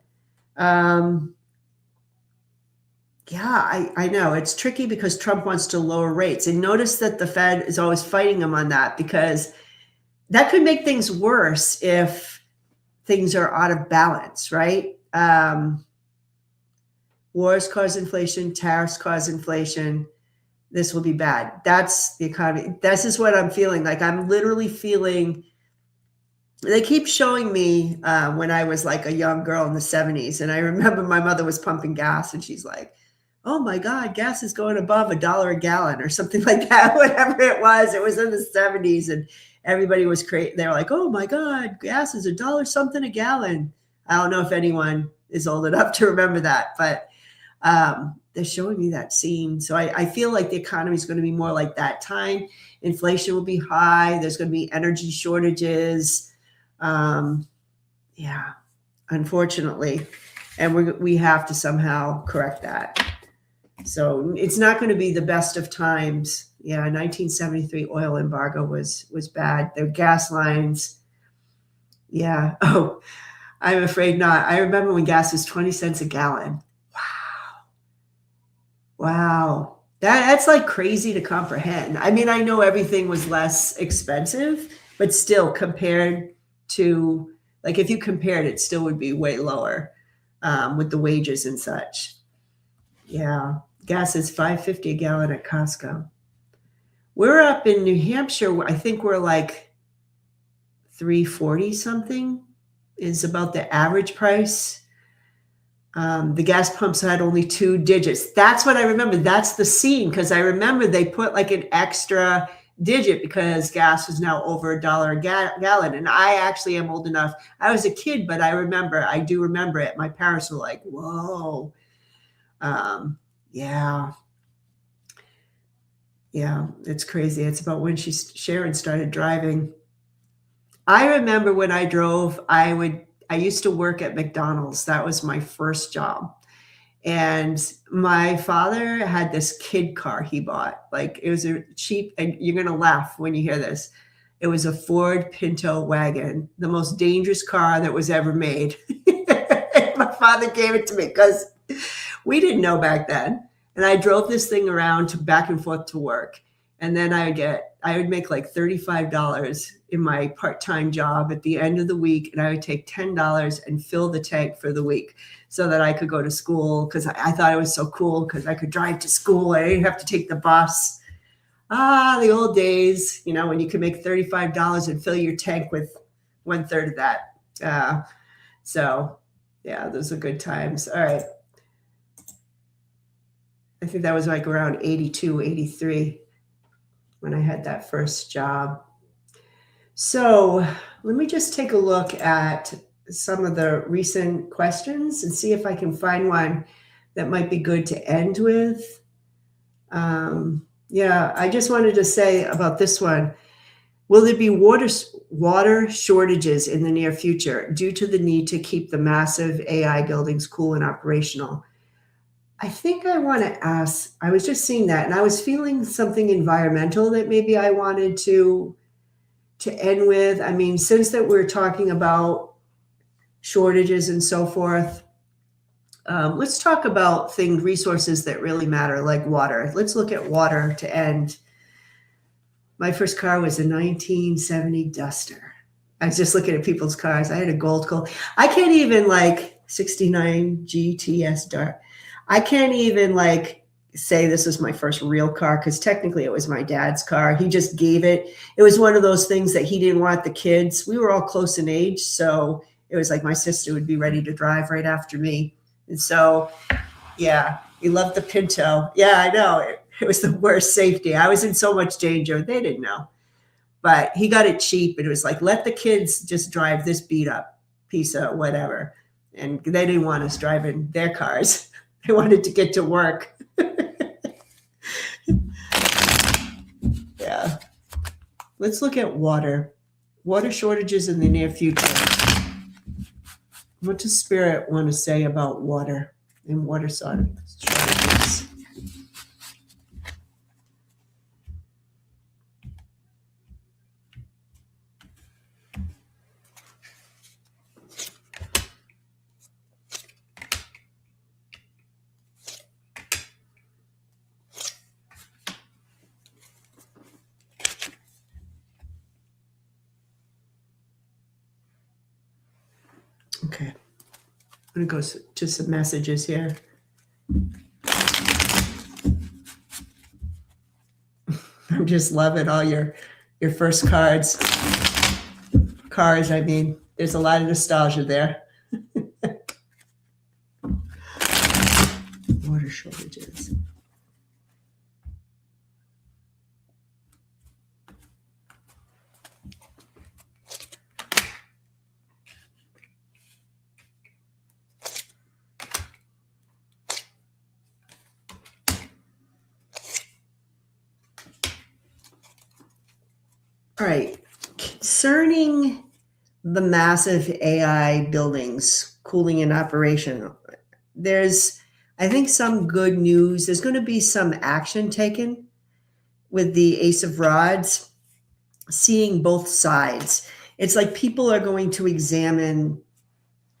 Yeah, I know it's tricky because Trump wants to lower rates, and notice that the Fed is always fighting him on that because that could make things worse if things are out of balance, right? Wars cause inflation, tariffs cause inflation. This will be bad. That's the economy. This is what I'm feeling like. I'm literally feeling They keep showing me when I was like a young girl in the 70s. And I remember my mother was pumping gas and she's like, oh my God, gas is going above $1 a gallon or something like that, whatever it was. It was in the 70s and everybody was crazy. They were like, oh my God, gas is $1 something a gallon. I don't know if anyone is old enough to remember that, but they're showing me that scene. So I feel like the economy is going to be more like that time. Inflation will be high. There's going to be energy shortages. Yeah, unfortunately. And we have to somehow correct that. So it's not going to be the best of times. Yeah, 1973 oil embargo was bad. The gas lines. Yeah. Oh, I'm afraid not. I remember when gas was 20 cents a gallon. Wow. That's like crazy to comprehend. I mean, I know everything was less expensive, but still compared to, like, if you compared it, still would be way lower with the wages and such. Yeah. Gas is $5.50 a gallon at Costco. We're up in New Hampshire. I think we're like $3.40 something is about the average price. The gas pumps had only 2 digits. That's what I remember. That's the scene, because I remember they put like an extra digit because gas was now over $1 a gallon. And I actually am old enough. I was a kid, but I do remember it. My parents were like, whoa. Yeah. Yeah, it's crazy. It's about when Sharon started driving. I remember when I drove, I used to work at McDonald's. That was my first job. And my father had this kid car he bought. Like, it was a cheap, and you're going to laugh when you hear this. It was a Ford Pinto wagon, the most dangerous car that was ever made. My father gave it to me because we didn't know back then. And I drove this thing around back and forth to work. And then I would make like $35 in my part-time job at the end of the week. And I would take $10 and fill the tank for the week so that I could go to school, because I thought it was so cool because I could drive to school. I didn't have to take the bus. The old days, when you could make $35 and fill your tank with 1/3 of that. So yeah, those are good times. All right. I think that was like around 82, 83 when I had that first job. So let me just take a look at some of the recent questions and see if I can find one that might be good to end with. Yeah, I just wanted to say about this one. Will there be water shortages in the near future due to the need to keep the massive AI buildings cool and operational? I think I want to ask, I was just seeing that and I was feeling something environmental that maybe I wanted to end with. I mean, since that we're talking about shortages and so forth, let's talk about resources that really matter, like water. Let's look at water to end. My first car was a 1970 Duster. I was just looking at people's cars. I had a gold coat. I can't even 69 GTS Dart. I can't even say this was my first real car, because technically it was my dad's car. He just gave it. It was one of those things that he didn't want the kids. We were all close in age, so it was like my sister would be ready to drive right after me. And so, yeah, he loved the Pinto. Yeah, I know. It was the worst safety. I was in so much danger. They didn't know. But he got it cheap. And it was like, let the kids just drive this beat up piece of whatever. And they didn't want us driving their cars. They wanted to get to work. Yeah. Let's look at water. Water shortages in the near future. What does Spirit want to say about water and water shortages? Okay. I'm going to go to some messages here. I'm just loving all your first cards. cars. I mean, there's a lot of nostalgia there. Water shortages. All right, concerning the massive AI buildings cooling in operation, there's, I think, some good news. There's going to be some action taken with the Ace of Rods, seeing both sides. It's like people are going to examine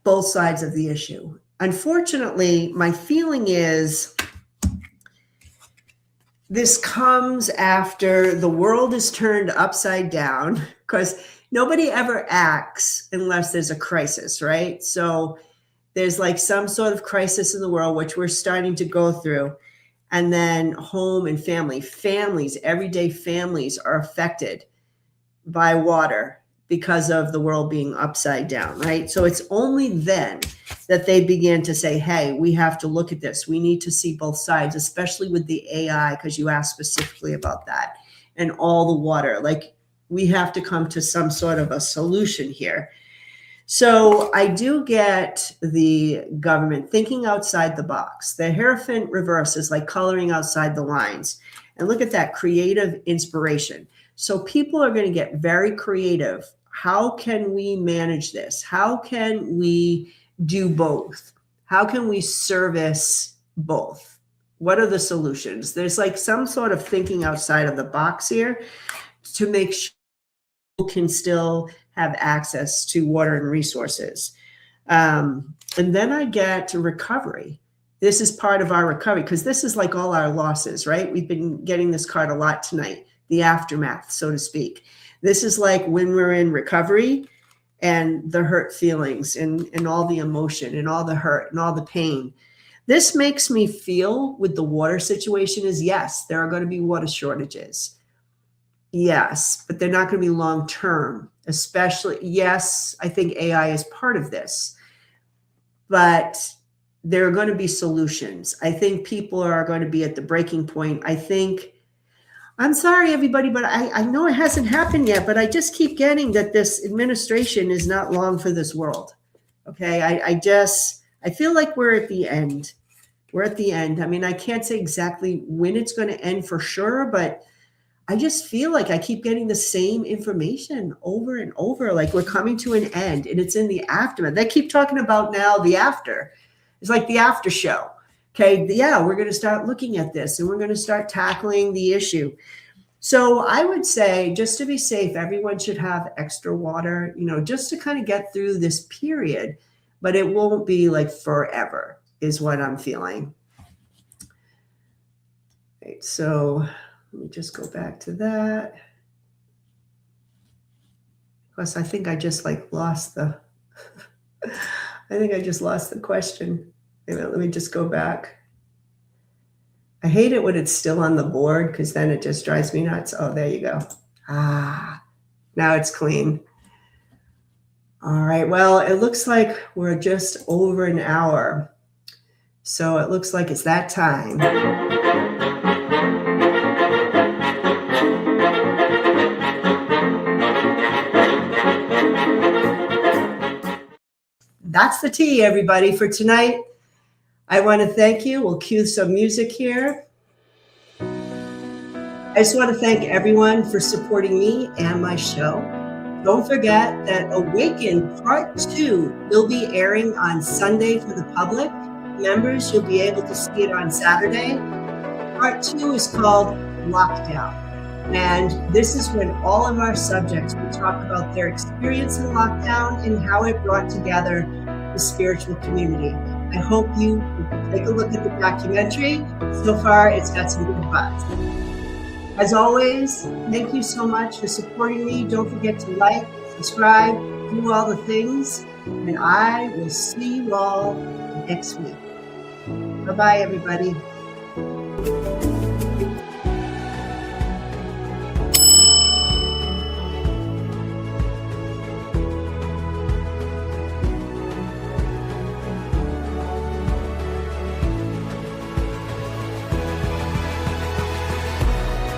both sides of the issue. Unfortunately, my feeling is this comes after the world is turned upside down, because nobody ever acts unless there's a crisis, right? So there's like some sort of crisis in the world, which we're starting to go through. And then home and families, everyday families are affected by water because of the world being upside down, right? So it's only then that they begin to say, hey, we have to look at this. We need to see both sides, especially with the AI, because you asked specifically about that, and all the water. Like, we have to come to some sort of a solution here. So I do get the government thinking outside the box. The Hierophant reverse is like coloring outside the lines. And look at that creative inspiration. So people are going to get very creative. How can we manage this? How can we do both? How can we service both? What are the solutions? There's like some sort of thinking outside of the box here to make sure people can still have access to water and resources. And then I get to recovery. This is part of our recovery, because this is like all our losses, right? We've been getting this card a lot tonight, the aftermath, so to speak. This is like when we're in recovery and the hurt feelings and all the emotion and all the hurt and all the pain. This makes me feel with the water situation is, yes, there are going to be water shortages. Yes, but they're not going to be long term, especially, yes, I think AI is part of this, but there are going to be solutions. I think people are going to be at the breaking point. I think, I'm sorry, everybody, but I know it hasn't happened yet, but I just keep getting that this administration is not long for this world. Okay, I feel like we're at the end. We're at the end. I mean, I can't say exactly when it's going to end for sure, but I just feel like I keep getting the same information over and over, like we're coming to an end, and it's in the aftermath. They keep talking about now the after. It's like the after show. Okay, yeah, we're going to start looking at this, and we're going to start tackling the issue. So I would say, just to be safe, everyone should have extra water, just to kind of get through this period, but it won't be like forever, is what I'm feeling. Right, so let me just go back to that. Plus, I think I just lost the, I think I just lost the question. Let me just go back. I hate it when it's still on the board, because then it just drives me nuts. Oh, there you go. Now it's clean. All right. Well, it looks like we're just over an hour. So it looks like it's that time. That's the tea, everybody, for tonight. I want to thank you. We'll cue some music here. I just want to thank everyone for supporting me and my show. Don't forget that Awaken Part 2 will be airing on Sunday for the public. Members, you'll be able to see it on Saturday. Part 2 is called Lockdown. And this is when all of our subjects will talk about their experience in lockdown and how it brought together the spiritual community. I hope you take a look at the documentary. So far, it's got some good buzz. As always, thank you so much for supporting me. Don't forget to like, subscribe, do all the things, and I will see you all next week. Bye-bye, everybody.